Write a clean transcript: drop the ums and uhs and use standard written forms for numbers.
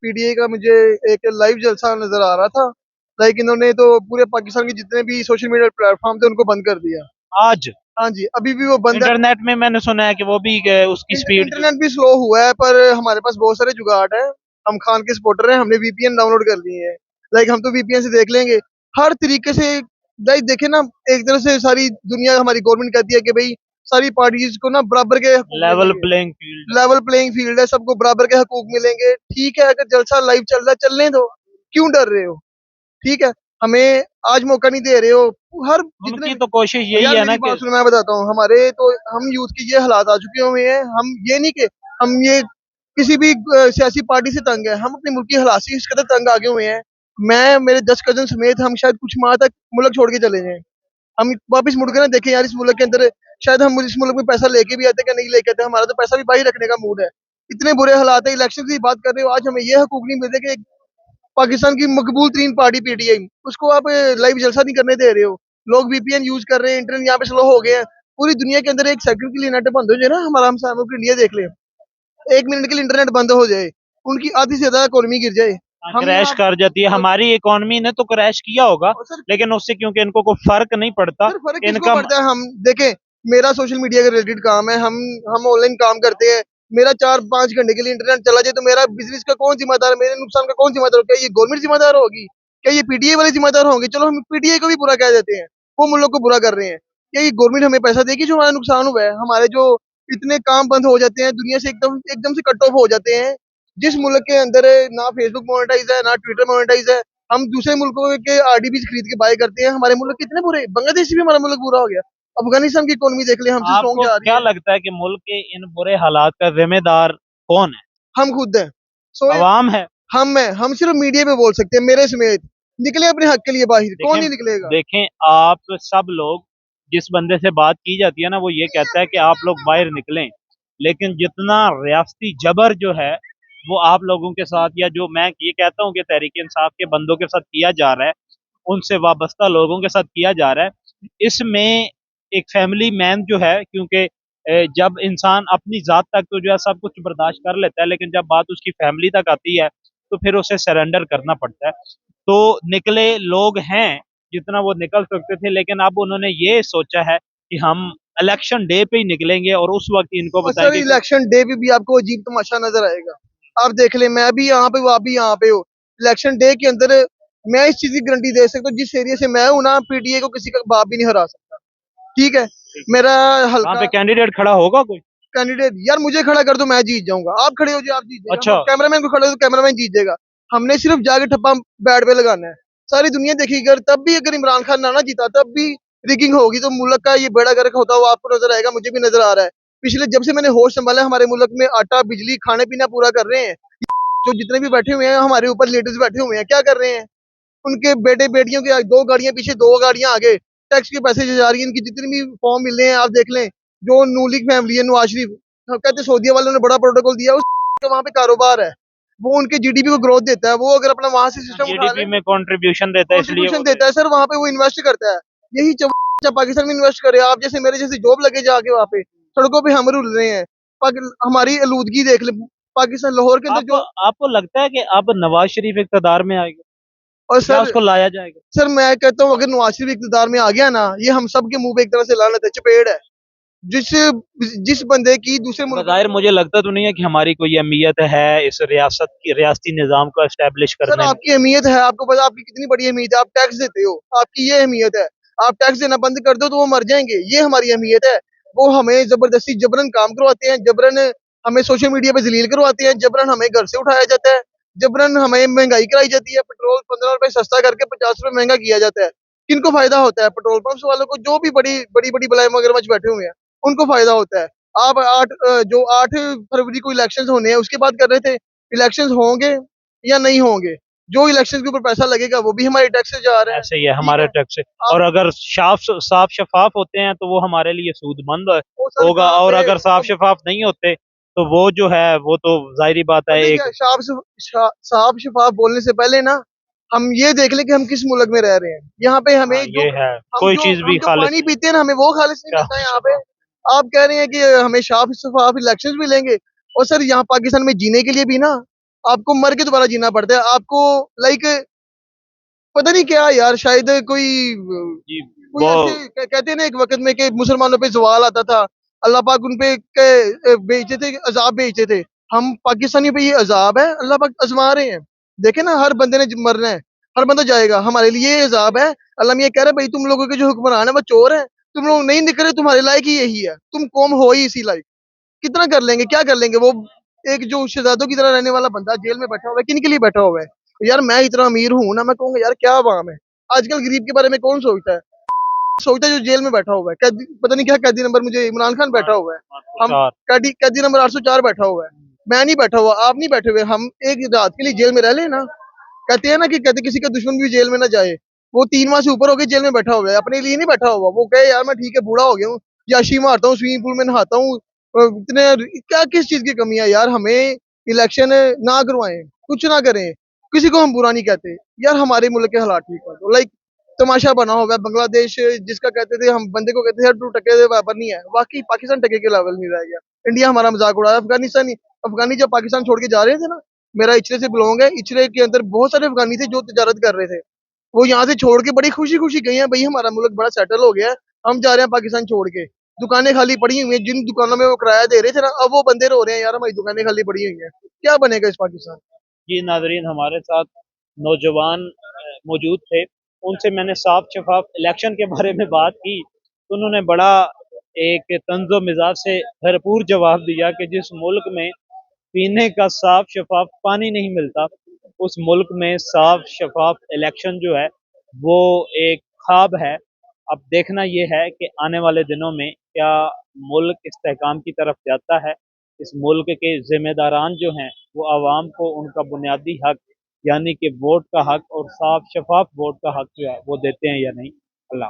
PTI का मुझे एक लाइव जलसा नजर आ रहा था। लाइक इन्होंने तो पूरे पाकिस्तान के जितने भी सोशल मीडिया प्लेटफॉर्म थे उनको बंद कर दिया। आज हाँ जी, अभी भी वो बंद है। इंटरनेट में मैंने सुना है कि वो भी उसकी स्पीड जो इंटरनेट भी स्लो हुआ है, पर हमारे पास बहुत सारे जुगाड़ है। हम खान के सपोर्टर हैं, हमने वीपीएन डाउनलोड कर लिए हैं। लाइक हम तो वीपीएन से देख लेंगे हर तरीके से। लाइक देखे ना, एक तरह से सारी दुनिया हमारी गवर्नमेंट कहती है कि भाई सारी पार्टीज को ना बराबर के हकूक लेवल मिलेंगे। Playing field. Level playing field है, सबको बराबर के हकूक मिलेंगे। ठीक है, अगर जलसा लाइव चल रहा है चलने दो, क्यों डर रहे हो? ठीक है, हमें आज मौका नहीं दे रहे हो। हर जितने उनकी तो कोशिश यही यार है ना मेरी कि बात सुनो, मैं बताता हूँ। हमारे तो हम यूथ के ये हालात आ चुके हुए हैं। हम ये नहीं कि हम ये किसी भी सियासी पार्टी से तंग है, हम अपने मुल्क की हालात से इस कदर तंग आगे हुए हैं। मैं मेरे 10 कजन समेत हम शायद कुछ माह तक मुल्क छोड़ के चले जाएं। हम वापस मुड़ के ना देखें यार इस मुल्क के अंदर, शायद हम इस मुल्क में पैसा लेके भी आते क्या नहीं लेके आते। हमारा तो पैसा भी बाहर रखने का मूड है। इतने बुरे हालात है। इलेक्शन की बात कर रहे हो, आज हमें ये हकूक नहीं मिलते कि एक पाकिस्तान की मकबूल तरीन पार्टी पीटीआई, उसको आप लाइव जलसा नहीं करने दे रहे हो। लोग वीपीएन यूज कर रहे हैं, इंटरनेट यहाँ पे स्लो हो गए हैं। पूरी दुनिया के अंदर एक सेकंड के लिए नेट बंद हो जाए ना, हमारा हम सामने इंडिया देख ले, 1 मिनट के लिए इंटरनेट बंद हो जाए, उनकी आधी से ज्यादा इकोनॉमी गिर जाए। हम क्रैश यहाँ कर जाती है। और, हमारी इकोनॉमी ने तो क्रैश किया होगा, और सर लेकिन उससे क्योंकि इनको कोई फर्क नहीं पड़ता। सर फर्क किसको इनका पड़ता है? हम देखें, मेरा सोशल मीडिया के रिलेटेड काम है, हम ऑनलाइन काम करते हैं। मेरा 4-5 घंटे के लिए इंटरनेट चला जाए तो मेरा बिजनेस का कौन जिम्मेदार है? मेरे नुकसान का कौन जिम्मेदार होगा? क्या ये गवर्नमेंट जिम्मेदार होगी? क्या ये पीटीआई वाले जिम्मेदार होंगे? चलो हम पीटीआई को भी बुरा कह देते हैं, वो मुल्क को बुरा कर रहे हैं। क्या ये गवर्नमेंट हमें पैसा देगी जो हमारा नुकसान हुआ है? हमारे जो इतने काम बंद हो जाते हैं, दुनिया से एकदम एकदम से कट ऑफ हो जाते हैं। जिस मुल्क के अंदर ना फेसबुक मोनेटाइज है ना ट्विटर मोनेटाइज है, हम दूसरे मुल्कों के आरडीबी खरीद के बाय करते हैं। हमारे मुल्क कितने बुरे, बांग्लादेश भी हमारा मुल्क बुरा हो गया। अफगानिस्तान की इकोनॉमी देख ले, हमसे स्ट्रॉन्ग आपको जा रही क्या है। लगता है कि मुल्क के इन बुरे हालात का जिम्मेदार कौन है? हम खुद हैं। सो अवाम है। हम सिर्फ मीडिया पे बोल सकते हैं, मेरे समेत। निकले अपने हक के लिए बाहर, कौन देखें नहीं निकलेगा? देखें आप सब लोग, जिस बंदे से बात की जाती है ना, वो ये कहता है कि आप लोग बाहर निकलें, लेकिन जितना रियासती जबर जो है वो आप लोगों के साथ, या जो मैं ये कहता हूँ कि तहरीक इंसाफ के बंदों के साथ किया जा रहा है, उनसे वाबस्ता लोगों के साथ किया जा रहा है, इसमें एक फैमिली मैन जो है, क्योंकि जब इंसान अपनी जात तक तो जो है सब कुछ बर्दाश्त कर लेता है, लेकिन जब बात उसकी फैमिली तक आती है तो फिर उसे सरेंडर करना पड़ता है। तो निकले लोग हैं जितना वो निकल सकते थे, लेकिन अब उन्होंने ये सोचा है कि हम इलेक्शन डे पे ही निकलेंगे और उस वक्त इनको और सर बताएंगे कि इलेक्शन डे पे भी आपको अजीब तमाशा नजर आएगा। आप देख ले, मैं भी यहाँ पे हूँ, आप भी यहाँ पे हो। इलेक्शन डे के अंदर मैं इस चीज की गारंटी दे सकता हूँ, जिस एरिया से मैं हूँ ना, पीटीए को किसी का बाप भी नहीं हरा सकता। ठीक है, मेरा वहां पे हल्का कैंडिडेट खड़ा होगा कोई। कैंडिडेट, यार मुझे खड़ा कर दो मैं जीत जाऊंगा, आप खड़े हो जाए आप जीत जाएगा। अच्छा। हम कैमरामैन को खड़े हो तो कैमरामैन जीत जाएगा। हमने सिर्फ जाके ठप्पा बैट पे लगाना है। सारी दुनिया देखेगी। अगर तब भी अगर इमरान खान ना जीता, तब भी रिगिंग होगी, तो मुल्क का ये बेड़ा गर्क होता हुआ आपको नजर आएगा, मुझे भी नजर आ रहा है। पिछले जब से मैंने होश संभाला, हमारे मुल्क में आटा बिजली खाने पीना पूरा कर रहे हैं। जो जितने भी बैठे हुए हैं हमारे ऊपर, लीडर्स बैठे हुए हैं, क्या कर रहे हैं? उनके बेटे बेटियों के दो गाड़ियां पीछे, दो गाड़ियां आगे, टैक्स के पैसे जा रही है। इनकी जितनी भी फॉर्म मिल रहे हैं आप देख लें। जो नू लीग फैमिली है, नवाज शरीफ, कहते सऊदीया वालों ने बड़ा प्रोटोकॉल दिया, उस वहां पे कारोबार है, वो उनके जीडीपी को ग्रोथ देता है। वो अगर अपना वहां से सिस्टम उठा जीडीपी ले, में कंट्रीब्यूशन देता है, इसलिए कॉन्ट्रीब्यूशन वो देता है सर, वहां पे वो इन्वेस्ट करता है। यही पाकिस्तान में इन्वेस्ट करे, आप जैसे मेरे जैसे जॉब लगे जाके वहां पे सड़कों पे हम रुल रहे हैं। हमारी आलूदगी देख ले, पाकिस्तान लाहौर के अंदर आपको जो। आपको लगता है कि अब नवाज शरीफ इकतदार में आएगा और या सर उसको लाया जाएगा? सर मैं कहता हूँ, अगर नवाज शरीफ इकतदार में आ गया ना, ये हम सब के मुंह पे एक तरह से लानत है, चपेड़ है। जिस जिस बंदे की दूसरे मुल्कों बगैर में। मुझे लगता तो नहीं है कि हमारी कोई अहमियत है इस रियासत की, रियासती निज़ाम को एस्टेब्लिश सर करने में। आपकी अहमियत है, आपको पता आपकी कितनी बड़ी अहमियत है? आप टैक्स देते हो, आपकी ये अहमियत है। आप टैक्स देना बंद कर दो तो वो मर जाएंगे, ये हमारी अहमियत है। वो हमें जबरदस्ती जबरन काम करवाते हैं, जबरन हमें सोशल मीडिया पे जलील करवाते हैं, जबरन हमें घर से उठाया जाता है, जबरन हमें महंगाई कराई जाती है। पेट्रोल 15 रुपए सस्ता करके 50 रुपए महंगा किया जाता है। किनको फायदा होता है? पेट्रोल पंप्स वालों को, जो भी बड़ी बड़ी बड़ी बलाई मगरमच्छ बैठे हुए हैं, उनको फायदा होता है। आप जो 8 फरवरी को इलेक्शन होने हैं उसकी बात कर रहे थे। इलेक्शन होंगे या नहीं होंगे, जो इलेक्शन के ऊपर पैसा लगेगा वो भी हमारे टैक्स से जा रहा है। ऐसे ही है ठीक हमारे है, टैक्स से। आप और अगर साफ शफाफ होते हैं तो वो हमारे लिए सूदमंद वो सर होगा, कहाँ और पे अगर साफ अब शफाफ नहीं होते तो वो जो है वो तो जाहिर बात है पता है क्या, एक। साफ शफाफ बोलने से पहले ना, हम ये देख लें कि हम किस मुल्क में रह रहे हैं। यहाँ पे हमें हाँ जो ये है, कोई चीज भी हम जो खालिश पानी नहीं। पीते हैं ना, हमें वो खालिश नहीं क्या मिलता है यहाँ पे। आप कह रहे हैं कि हमें साफ शफाफ इलेक्शन मिलेंगे, और सर यहाँ पाकिस्तान में जीने के लिए भी ना आपको मर के दोबारा जीना पड़ता है। आपको लाइक पता नहीं क्या यार, शायद कोई जी कोई वो ऐसे कहते हैं ना एक वक्त में कि मुसलमानों पे ज़वाल आता था, अल्लाह पाक उन पे भेजते थे, अज़ाब भेजते थे। हम पाकिस्तानियों पे ये अज़ाब है, अल्लाह पाक आज़मा रहे हैं। देखें ना, हर बंदे ने मरना है, हर बंदा जाएगा, हमारे लिए ये अज़ाब है। अल्लाह मियाँ कह रहे हैं भाई तुम लोगों के जो हुक्मरान है वो चोर हैं, तुम लोग नहीं निकले, तुम्हारे लायक ही यही है, तुम कौम हो ही इसी लायक। कितना कर लेंगे, क्या कर लेंगे? वो एक जो शहजादों की तरह रहने वाला बंदा जेल में बैठा हुआ है, किन के लिए बैठा हुआ है? यार मैं इतना अमीर हूँ ना, मैं कहूँगा यार क्या आवाम है। आजकल गरीब के बारे में कौन सोचता है? सोचता है जो जेल में बैठा हुआ है, कैदी, पता नहीं क्या कैदी नंबर, मुझे इमरान खान बैठा हुआ है। हम 804। कैदी कैदी नंबर 804 बैठा हुआ है। मैं नहीं बैठा हुआ, आप नहीं बैठे हुए, हम एक रात के लिए जेल में रह लेना। कहते हैं ना कि कहते किसी का दुश्मन भी जेल में ना जाए। वो 3 माह से ऊपर हो गए जेल में बैठा हुआ है, अपने लिए नहीं बैठा हुआ। वो कहे यार मैं ठीक है, बूढ़ा हो गया हूँ, याशी मारता हूँ, स्विमिंग पूल में नहाता हूँ, इतने क्या किस चीज की कमी है यार? हमें इलेक्शन ना करवाएं, कुछ ना करें, किसी को हम बुरा नहीं कहते यार, हमारे मुल्क के हालात ठीक कर दो। लाइक तमाशा बना हुआ है बांग्लादेश, जिसका कहते थे, हम बंदे को कहते थे यार तू टके दे बराबर नहीं है, वाकई पाकिस्तान टके के लेवल नहीं रह गया। इंडिया हमारा मजाक उड़ाया, अफगानिस्तान, अफगानी जब पाकिस्तान छोड़ के जा रहे थे ना, मेरा इचरे से बिलोंग है, इचरे के अंदर बहुत सारे अफगानी थे जो तजारत कर रहे थे, वो यहाँ से छोड़ के बड़ी खुशी खुशी गई हैं, भाई हमारा मुल्क बड़ा सेटल हो गया है, हम जा रहे हैं पाकिस्तान छोड़ के। दुकानें खाली पड़ी हुई हैं, जिन दुकानों में वो किराया दे रहे थे ना, अब वो बंदे रो रहे हैं यार हमारी दुकानें खाली पड़ी हुई हैं। क्या बनेगा इस पाकिस्तान? जी नाजरीन, हमारे साथ नौजवान मौजूद थे, उनसे मैंने साफ शफाफ इलेक्शन के बारे में बात की, तो उन्होंने बड़ा एक तंज़ो मिजाज से भरपूर जवाब दिया कि जिस मुल्क में पीने का साफ शफाफ पानी नहीं मिलता, उस मुल्क में साफ शफाफ इलेक्शन जो है वो एक ख्वाब है। अब देखना ये है कि आने वाले दिनों में क्या मुल्क इस्तेहकाम की तरफ जाता है, इस मुल्क के जिम्मेदारान जो हैं वो आवाम को उनका बुनियादी हक यानी कि वोट का हक और साफ शफाफ वोट का हक जो है वो देते हैं या नहीं। अल्लाह।